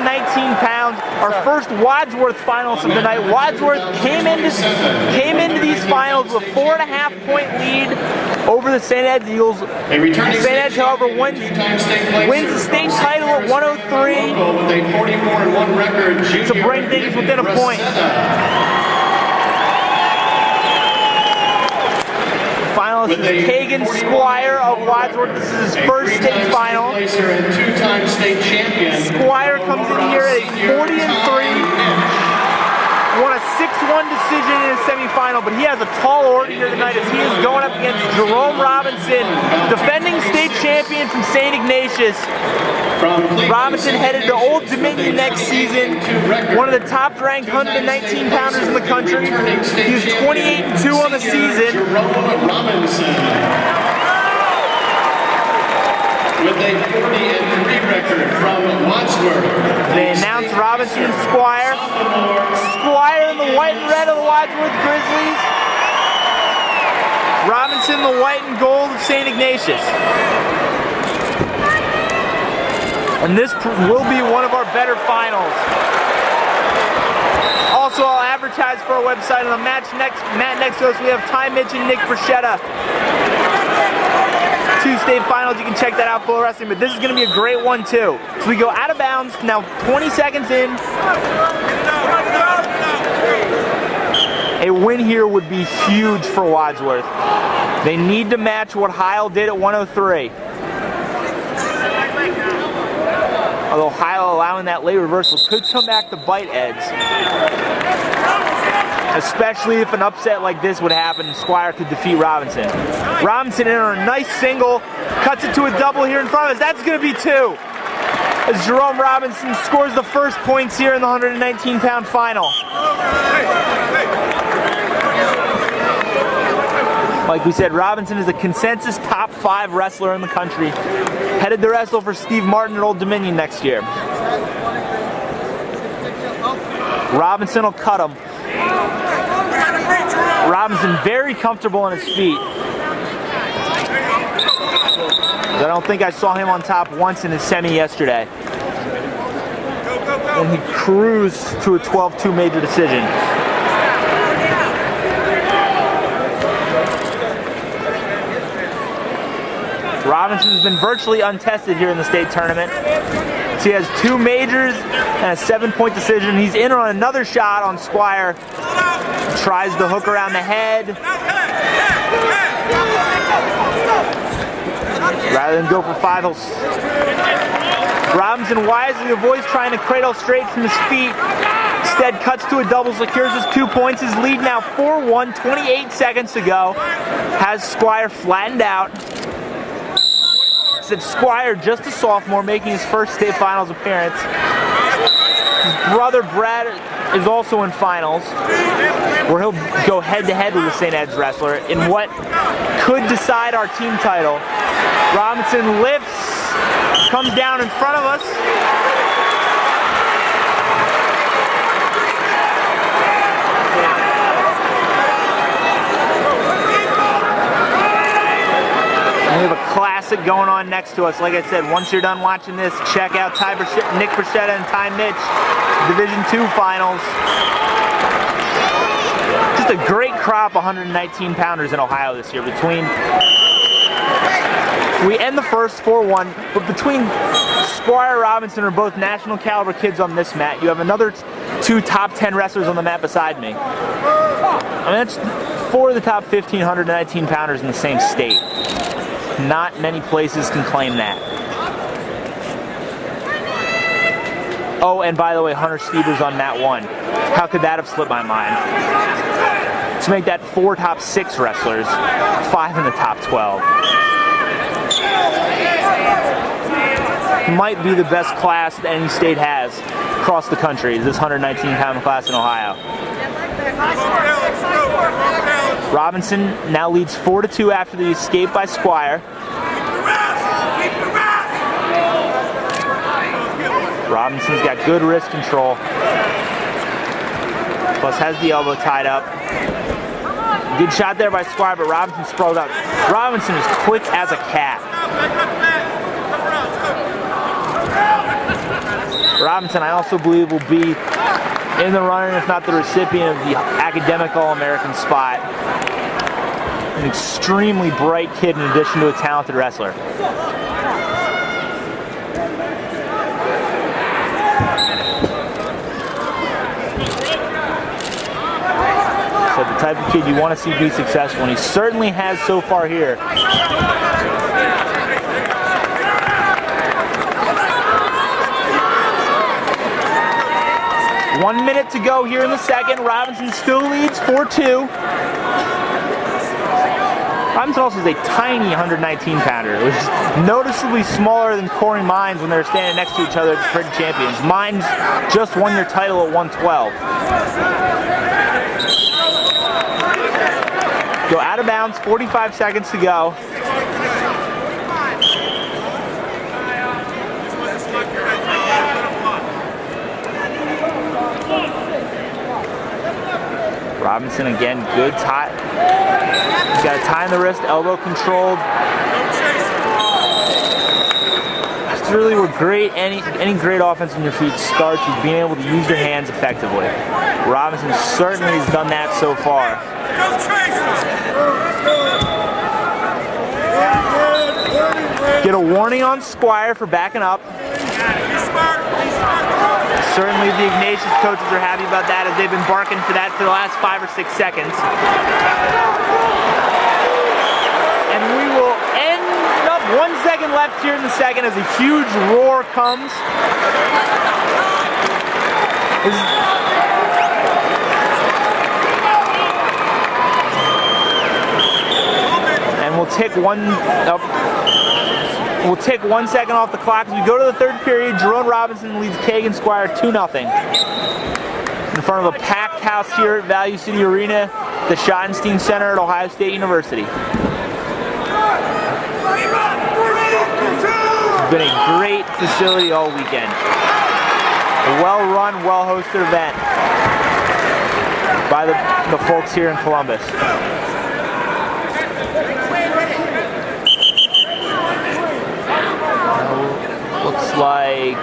pounds. Our first Wadsworth finals of the night. Wadsworth came into these finals with a 4.5-point lead over the St. Ed's Eagles. St. Ed's, however, wins the state title at 103 to bring things within a point. Finalist is Kagan, Squire of Wadsworth. This is his first state final. Squire comes in here at a 40-3. Won a 6-1 decision in his semifinal, but he has a tall order here tonight as he is going up against Jerome Robinson, defending state champion from St. Ignatius. Robinson headed to Old Dominion next season, one of the top-ranked 119-pounders in the country. He was 28-2 on the season. With a 40-3 record from Wadsworth. They announced Robinson and Squire. Squire in the white and red of the Wadsworth Grizzlies. Robinson the white and gold of St. Ignatius. And this will be one of our better finals. Also, I'll advertise for our website on the mat next to us. We have Ty Mitch and Nick Bruschetta. 2 state finals, you can check that out, Full Wrestling, but this is going to be a great one too. So we go out of bounds, now 20 seconds in. A win here would be huge for Wadsworth. They need to match what Heil did at 103. Although Heil allowing that late reversal could come back to bite Eds. Especially if an upset like this would happen and Squire could defeat Robinson. Robinson in on a nice single, cuts it to a double here in front of us. That's going to be 2. As Jerome Robinson scores the first points here in the 119-pound final. Like we said, Robinson is a consensus top 5 wrestler in the country. Headed to wrestle for Steve Martin at Old Dominion next year. Robinson will cut him. Robinson very comfortable on his feet. I don't think I saw him on top once in his semi yesterday. And he cruised to a 12-2 major decision. Robinson's been virtually untested here in the state tournament. So he has 2 majors and a 7-point decision. He's in on another shot on Squire. Tries to hook around the head. Rather than go for 5, Robinson wisely avoids trying to cradle straight from his feet. Instead cuts to a double, secures his 2 points. His lead now 4-1, 28 seconds to go. Has Squire flattened out. Said Squire, just a sophomore, making his first state finals appearance. His brother Brad is also in finals, where he'll go head-to-head with a St. Ed's wrestler in what could decide our team title. Robinson lifts, comes down in front of us. We have a classic going on next to us. Like I said, once you're done watching this, check out Nick Bruschetta and Ty Mitch, Division II finals. Just a great crop of 119-pounders in Ohio this year. We end the first 4-1, but between Squire and Robinson are both national caliber kids on this mat. You have another 2 top 10 wrestlers on the mat beside me. I mean, that's 4 of the top 15 119-pounders in the same state. Not many places can claim that. Oh, and by the way, Hunter Stevers on mat 1. How could that have slipped my mind? To make that 4 top 6 wrestlers, 5 in the top 12. Might be the best class that any state has across the country, this 119-pound class in Ohio. Robinson now leads 4-2 after the escape by Squire. Robinson's got good wrist control. Plus has the elbow tied up. Good shot there by Squire, but Robinson sprawled out. Robinson is quick as a cat. Robinson, I also believe, will be in the running, if not the recipient of the academic All-American spot. An extremely bright kid in addition to a talented wrestler. So the type of kid you want to see be successful, and he certainly has so far here. 1 minute to go here in the second. Robinson still leads 4-2. Robinson also is a tiny 119-pounder, which is noticeably smaller than Corey Mines when they're standing next to each other as pretty champions. Mines just won their title at 112. Go out of bounds, 45 seconds to go. Robinson again, good tie. He's got a tie in the wrist, elbow controlled. It's really where great, any great offense on your feet starts with being able to use your hands effectively. Robinson certainly has done that so far. Get a warning on Squire for backing up. Certainly the Ignatius coaches are happy about that, as they've been barking for that for the last 5 or 6 seconds. And we will end up 1 second left here in the second as a huge roar comes. And we'll take We'll take 1 second off the clock as we go to the third period. Jerome Robinson leads Kagan Squire 2-0. In front of a packed house here at Value City Arena, the Schottenstein Center at Ohio State University. It's been a great facility all weekend. A well-run, well-hosted event by the folks here in Columbus. Looks like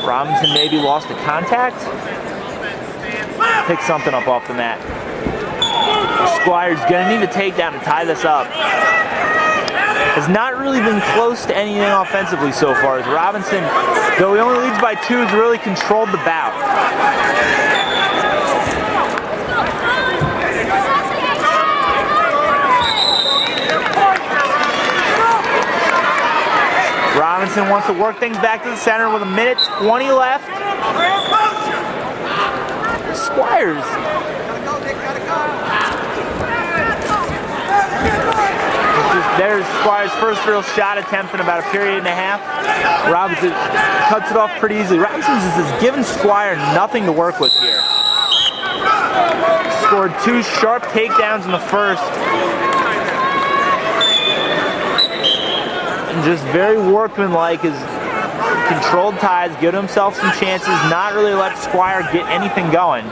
Robinson maybe lost a contact. Pick something up off the mat. Squire's gonna need a takedown to tie this up. Has not really been close to anything offensively so far, as Robinson, though he only leads by 2, has really controlled the bout. Robinson wants to work things back to the center with 1:20 left. Squires. There's Squire's first real shot attempt in about a period and a half. Robinson cuts it off pretty easily. Robinson just has given Squire nothing to work with here. Scored 2 sharp takedowns in the first. Just very workmanlike, his controlled ties, give himself some chances, not really let Squire get anything going.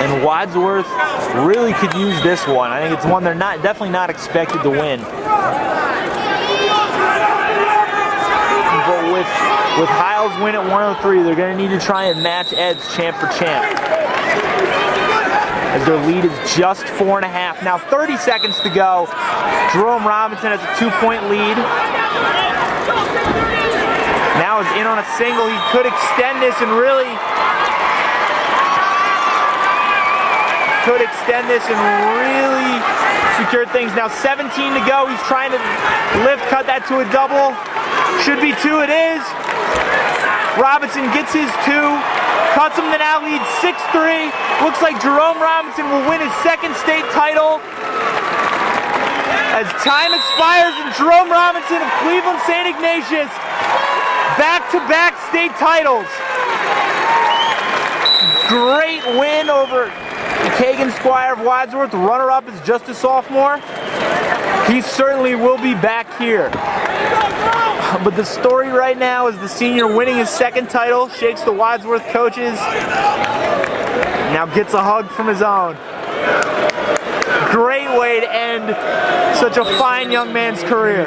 And Wadsworth really could use this one. I think it's one they're definitely not expected to win. But with Hiles' win at 103, they're going to need to try and match Ed's champ for champ, as their lead is just 4.5. Now 30 seconds to go. Jerome Robinson has a 2-point lead. Now is in on a single. He could extend this and really secure things. Now 17 to go. He's trying to cut that to a double. Should be 2, it is. Robinson gets his 2. Cuts him to now lead 6-3. Looks like Jerome Robinson will win his 2nd state title. As time expires, and Jerome Robinson of Cleveland St. Ignatius, back-to-back state titles. Great win over Kagan Squire of Wadsworth. The runner-up is just a sophomore. He certainly will be back here. But the story right now is the senior winning his 2nd title, shakes the Wadsworth coaches, now gets a hug from his own. Great way to end such a fine young man's career.